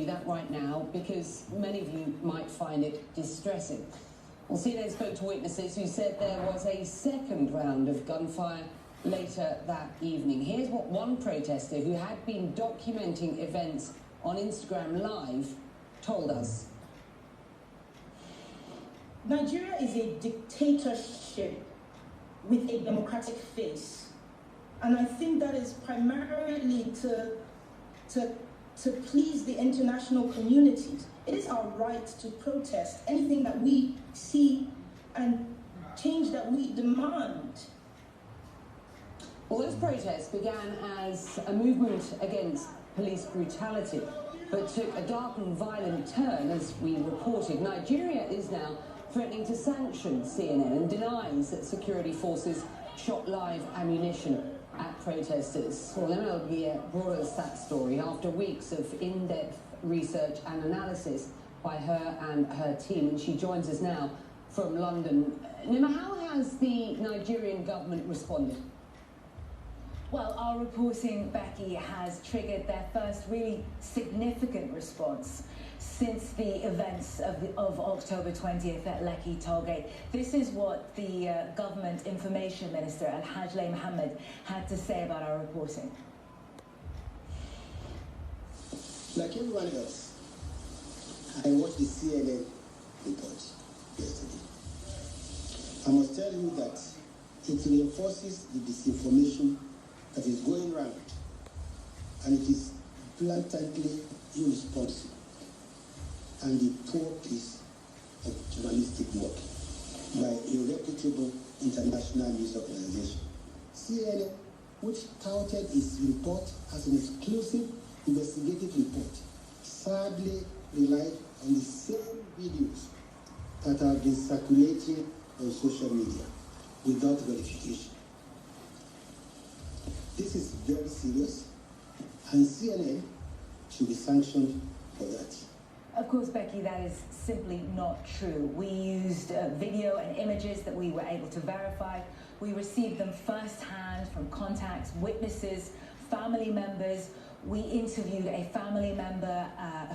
you that right now because many of you might find it distressing. Well, CNN spoke to witnesses who said there was a second round of gunfire later that evening. Here's what one protester who had been documenting events on Instagram Live told us. Nigeria is a dictatorship with a democratic face. And I think that is primarily to please the international communities. It is our right to protest anything that we see and change that we demand. Well, those protests began as a movement against police brutality, but took a dark and violent turn as we reported. Nigeria is now threatening to sanction CNN and denies that security forces shot live ammunition at protesters. Well, MLB brought us that story after weeks of in-depth research and analysis by her and her team, and she joins us now from London. Nima, how has the Nigerian government responded? Well, our reporting, Becky, has triggered their first really significant response since the events of October 20th at Lekki Tollgate. This is what the government information minister, Al-Hajj Mohammed, had to say about our reporting. Like everyone else, I watched the CNN report yesterday. I must tell you that it reinforces the disinformation that is going around, and it is blatantly irresponsible and the poor piece of journalistic work by a reputable international news organization. CNN, which touted its report as an exclusive investigative report, sadly relied on the same videos that have been circulating on social media without verification. This is very serious, and CNN should be sanctioned for that. Of course, Becky, that is simply not true. We used video and images that we were able to verify. We received them firsthand from contacts, witnesses, family members. We interviewed a family member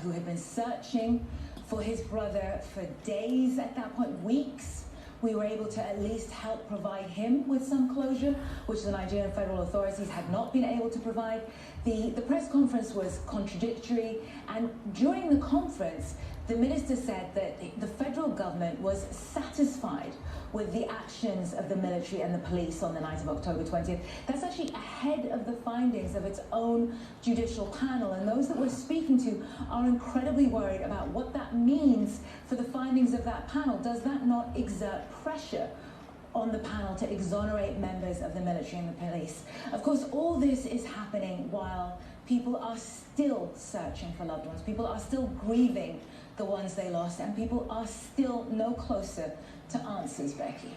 who had been searching for his brother for days at that point, weeks. We were able to at least help provide him with some closure, which the Nigerian federal authorities had not been able to provide. The press conference was contradictory, and during the conference, the minister said that the federal government was satisfied with the actions of the military and the police on the night of October 20th. That's actually ahead of the findings of its own judicial panel, and those that we're speaking to are incredibly worried about what that means for the findings of that panel. Does that not exert pressure on the panel to exonerate members of the military and the police? Of course, all this is happening while people are still searching for loved ones. People are still grieving the ones they lost, and people are still no closer to answers, Becky.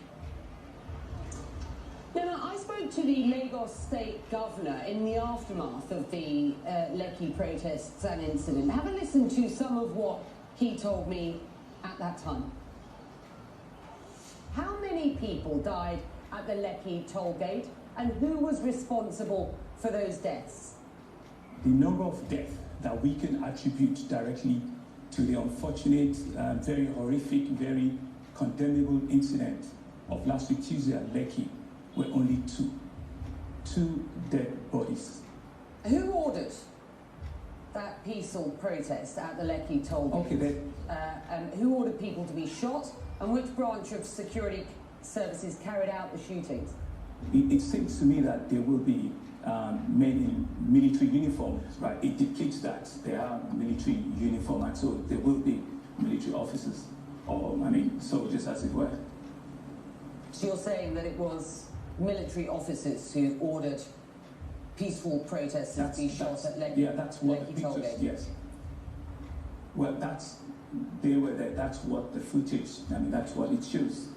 Now, I spoke to the Lagos State Governor in the aftermath of the Lekki protests and incident. Have a listen to some of what he told me at that time. How many people died at the Lekki toll gate, and who was responsible for those deaths? The number of deaths that we can attribute directly to the unfortunate, very horrific, very condemnable incident of last week Tuesday at Lekki were only two dead bodies. Who ordered that peaceful protest at the Lekki toll gate? Okay, who ordered people to be shot, and which branch of security services carried out the shootings? It seems to me that there will be men in military uniform, right? It depicts that there are military uniform, and so there will be military officers, or soldiers as it were. So you're saying that it was military officers who ordered peaceful protesters to be shot at Lekki? Yeah, that's what the pictures, yes. Well, they were there, that's what the footage, that's what it shows.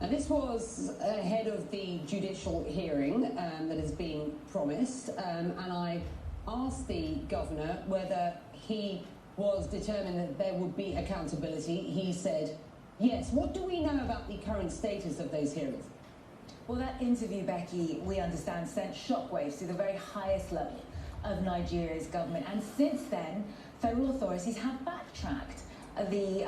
And this was ahead of the judicial hearing that is being promised, and I asked the governor whether he was determined that there would be accountability. He said yes. What do we know about the current status of those hearings? Well, that interview, Becky, we understand, sent shockwaves to the very highest level of Nigeria's government. And since then, federal authorities have backtracked. The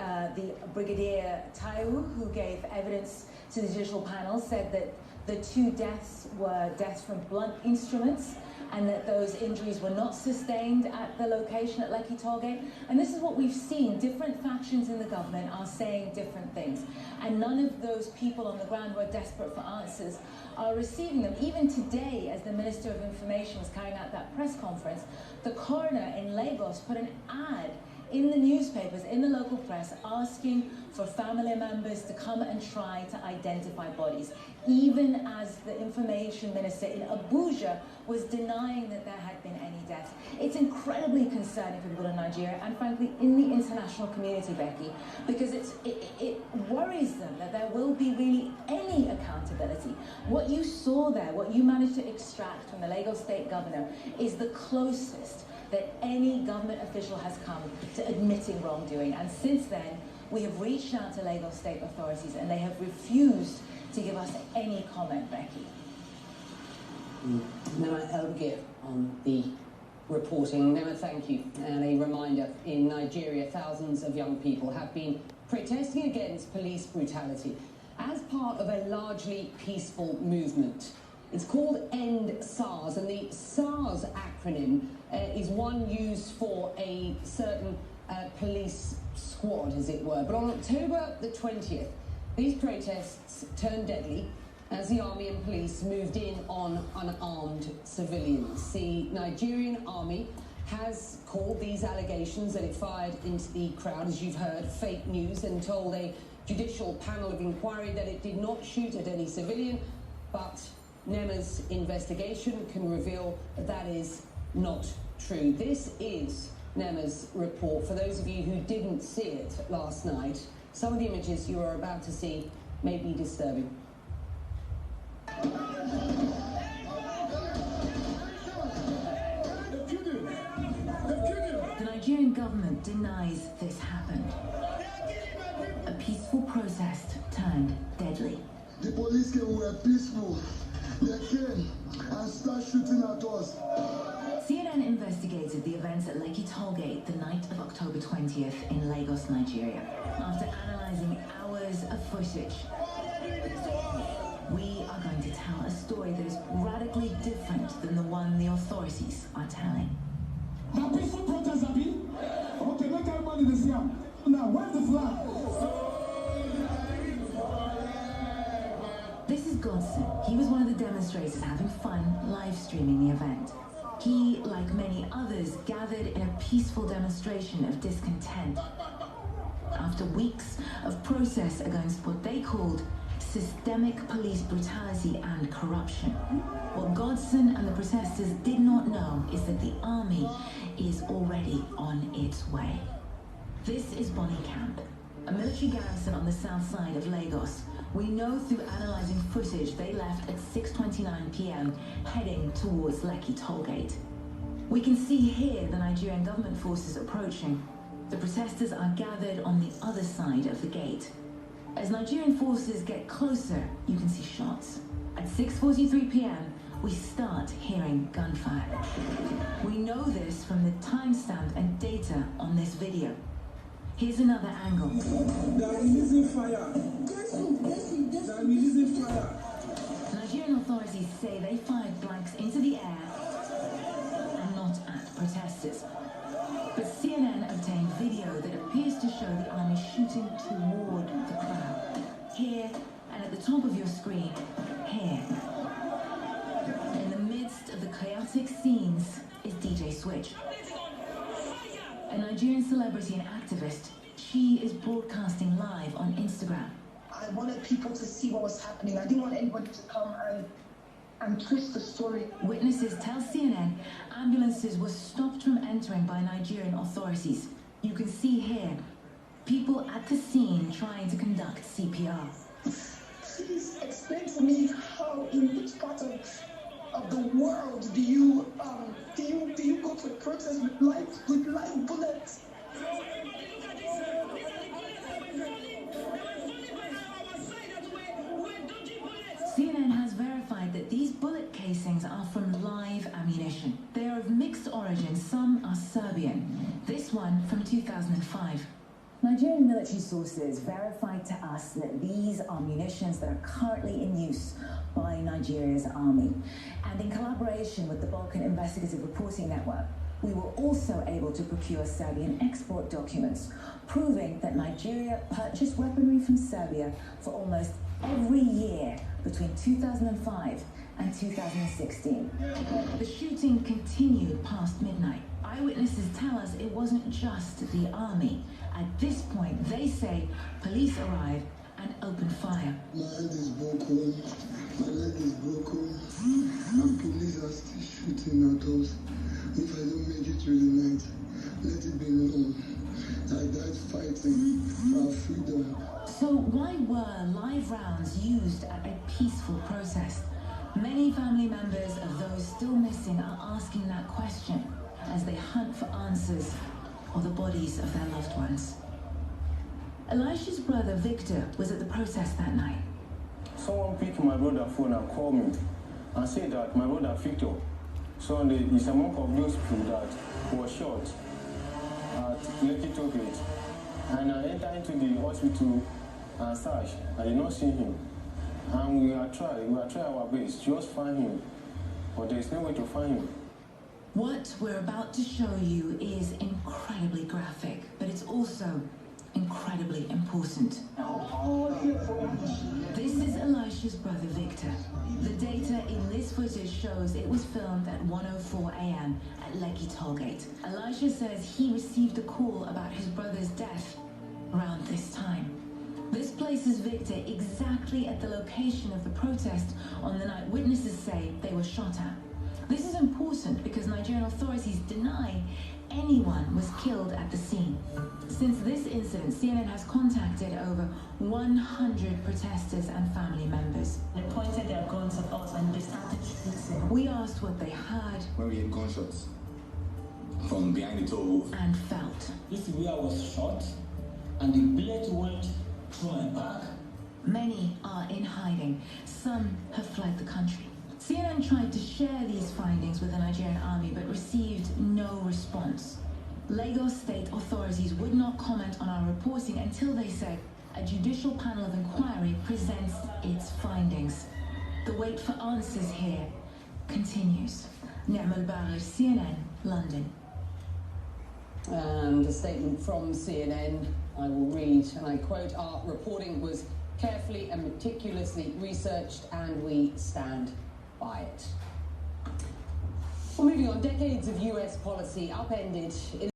Brigadier Taiwo, who gave evidence to the judicial panel, said that the 2 deaths were deaths from blunt instruments and that those injuries were not sustained at the location at Lekki Tollgate. And this is what we've seen. Different factions in the government are saying different things. And none of those people on the ground who are desperate for answers are receiving them. Even today, as the Minister of Information was carrying out that press conference, the coroner in Lagos put an ad in the newspapers, in the local press, asking for family members to come and try to identify bodies, even as the information minister in Abuja was denying that there had been any deaths. It's incredibly concerning for people in Nigeria and, frankly, in the international community, Becky, because it worries them that there will be really any accountability. What you saw there, what you managed to extract from the Lagos State Governor, is the closest that any government official has come to admitting wrongdoing. And since then, we have reached out to Lagos State authorities and they have refused to give us any comment, Becky. Nema Elgir on the reporting. Nema, thank you. And a reminder, in Nigeria, thousands of young people have been protesting against police brutality as part of a largely peaceful movement. It's called End SARS, and the SARS acronym is one used for a certain police squad, as it were. But on October the 20th, these protests turned deadly as the army and police moved in on unarmed civilians. The Nigerian army has called these allegations that it fired into the crowd, as you've heard, fake news, and told a judicial panel of inquiry that it did not shoot at any civilian, but Nema's investigation can reveal that that is not true. This is Nema's report. For those of you who didn't see it last night, some of the images you are about to see may be disturbing. The Nigerian government denies this happened. A peaceful protest turned deadly. The police came, we were peaceful. They came and started shooting at us. CNN investigated the events at Lekki Tollgate the night of October 20th in Lagos, Nigeria. After analysing hours of footage, we are going to tell a story that is radically different than the one the authorities are telling. The peaceful protest, Abi? Okay, make everybody this here. Now, where's the flag? This is Godson. He was one of the demonstrators having fun live streaming the event. He, like many others, gathered in a peaceful demonstration of discontent after weeks of protests against what they called systemic police brutality and corruption. What Godson and the protesters did not know is that the army is already on its way. This is Bonny Camp, a military garrison on the south side of Lagos. We know through analysing footage they left at 6:29 p.m. heading towards Lekki Tollgate. We can see here the Nigerian government forces approaching. The protesters are gathered on the other side of the gate. As Nigerian forces get closer, you can see shots. At 6:43 p.m., we start hearing gunfire. We know this from the timestamp and data on this video. Here's another angle. They are releasing fire. They are releasing fire. Nigerian authorities say they fired blanks into the air and not at protesters. But CNN obtained video that appears to show the army shooting toward the crowd. Here, and at the top of your screen, here. In the midst of the chaotic scenes is DJ Switch, a Nigerian celebrity and activist. She is broadcasting live on Instagram. I wanted people to see what was happening. I didn't want anybody to come and twist the story. Witnesses tell CNN ambulances were stopped from entering by Nigerian authorities. You can see here people at the scene trying to conduct CPR. Please explain to me how, in which part of the world do you go to a protest with live bullets? CNN has verified that these bullet casings are from live ammunition. They are of mixed Serbian. This one from 2005. Nigerian military sources verified to us that these are munitions that are currently in use by Nigeria's army. And in collaboration with the Balkan Investigative Reporting Network, we were also able to procure Serbian export documents, proving that Nigeria purchased weaponry from Serbia for almost every year between 2005 and 2016. The shooting continued past midnight. Eyewitnesses tell us it wasn't just the army. At this point, they say police arrived and opened fire. My hand is broken, my leg is broken, and police are still shooting at us. If I don't make it through the night, let it be known I died fighting for our freedom. So why were live rounds used at a peaceful protest? Many family members of those still missing are asking that question as they hunt for answers or the bodies of their loved ones. Elisha's brother Victor was at the protest that night. Someone picked my brother's phone and called me and said that my brother Victor Sunday is among of those people that was shot at Lekki Shooting. And I entered into the hospital and search. I did not see him. And we are trying our best to just find him. But there is no way to find him. What we're about to show you is incredibly graphic, but it's also incredibly important. This is Elisha's brother Victor. The data in this footage shows it was filmed at 1:04 a.m. at Lekki Tollgate. Elisha says he received a call about his brother's death around this time. This places Victor exactly at the location of the protest on the night witnesses say they were shot at. This is important because Nigerian authorities deny anyone was killed at the scene. Since this incident, CNN has contacted over 100 protesters and family members. They pointed their guns at us and they started shooting. We asked what they heard. When we heard gunshots from behind the toll booth. And felt. This is where I was shot, and the bullet went through my back. Many are in hiding. Some have fled the country. CNN tried to share these findings with the Nigerian army but received no response. Lagos state authorities would not comment on our reporting until they said a judicial panel of inquiry presents its findings. The wait for answers here continues. Ni'mal Barir, CNN, London. And a statement from CNN, I will read, and I quote, "Our reporting was carefully and meticulously researched and we stand by it." Well, moving on, decades of US policy upended in